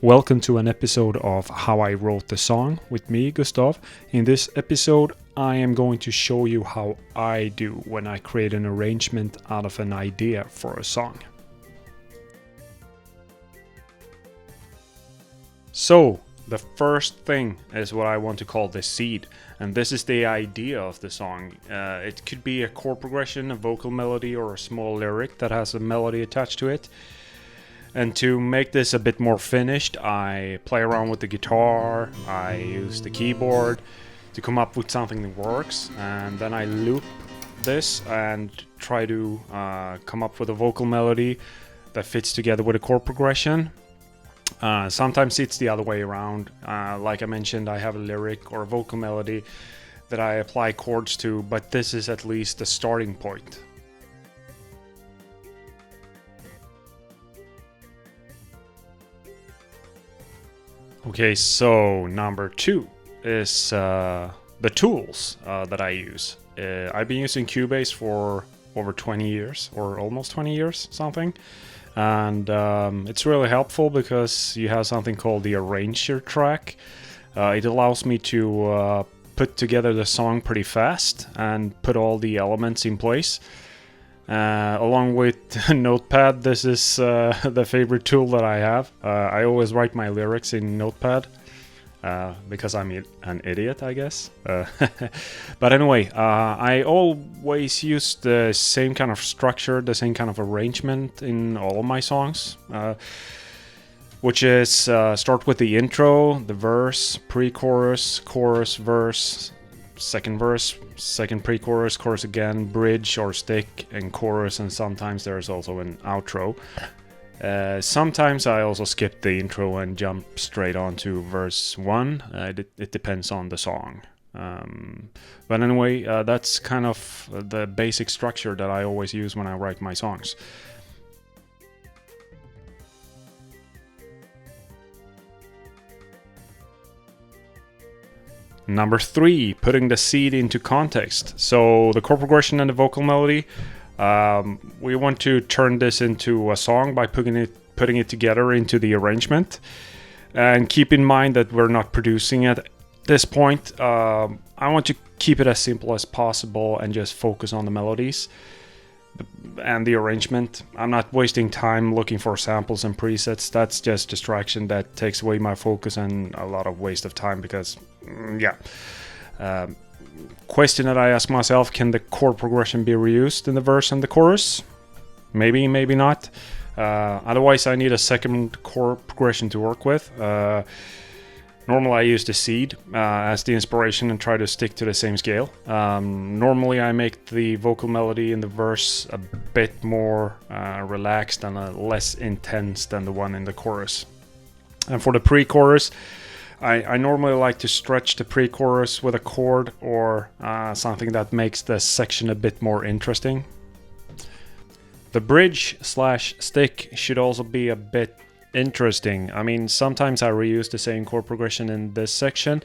Welcome to an episode of How I Wrote the Song with me, Gustaf. In this episode, I am going to show you how I do when I create an arrangement out of an idea for a song. So, the first thing is what I want to call the seed, and this is the idea of the song. It could be a chord progression, a vocal melody, or a small lyric that has a melody attached to it. And to make this a bit more finished, I play around with the guitar, I use the keyboard to come up with something that works, and then I loop this and try to come up with a vocal melody that fits together with a chord progression. Sometimes it's the other way around. Like I mentioned, I have a lyric or a vocal melody that I apply chords to, but this is at least the starting point. Okay, so number 2 is the tools that I use. I've been using Cubase for over 20 years, or almost 20 years, something. And it's really helpful because you have something called the arranger track. It allows me to put together the song pretty fast and put all the elements in place. Along with Notepad, this is the favorite tool that I have. I always write my lyrics in Notepad because I'm an idiot, I guess. But anyway, I always use the same kind of structure, the same kind of arrangement in all of my songs, which is start with the intro, the verse, pre-chorus, chorus, verse, second verse, second pre-chorus, chorus again, bridge or stick, and chorus, and sometimes there's also an outro. Sometimes I also skip the intro and jump straight on to verse 1. It depends on the song. But anyway, that's kind of the basic structure that I always use when I write my songs. Number 3, putting the seed into context. So the chord progression and the vocal melody, we want to turn this into a song by putting it together into the arrangement. And keep in mind that we're not producing it at this point. I want to keep it as simple as possible and just focus on the melodies and the arrangement. I'm not wasting time looking for samples and presets. That's just distraction that takes away my focus and a lot of waste of time because, question that I ask myself, can the chord progression be reused in the verse and the chorus? Maybe, maybe not. Otherwise, I need a second chord progression to work with. Normally I use the seed as the inspiration and try to stick to the same scale. Normally I make the vocal melody in the verse a bit more relaxed and less intense than the one in the chorus. And for the pre-chorus, I normally like to stretch the pre-chorus with a chord or something that makes the section a bit more interesting. The bridge/stick should also be a bit interesting. I mean, sometimes I reuse the same chord progression in this section,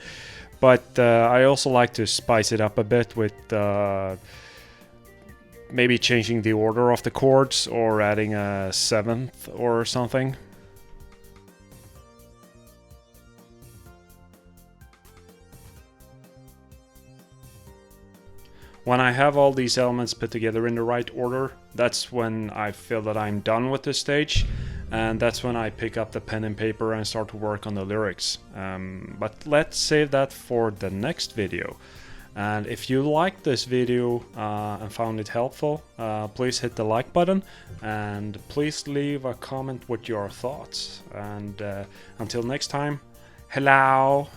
but I also like to spice it up a bit with maybe changing the order of the chords or adding a 7th or something. When I have all these elements put together in the right order, that's when I feel that I'm done with this stage. And that's when I pick up the pen and paper and start to work on the lyrics. But let's save that for the next video. And if you liked this video and found it helpful, please hit the like button and please leave a comment with your thoughts. And until next time, hello!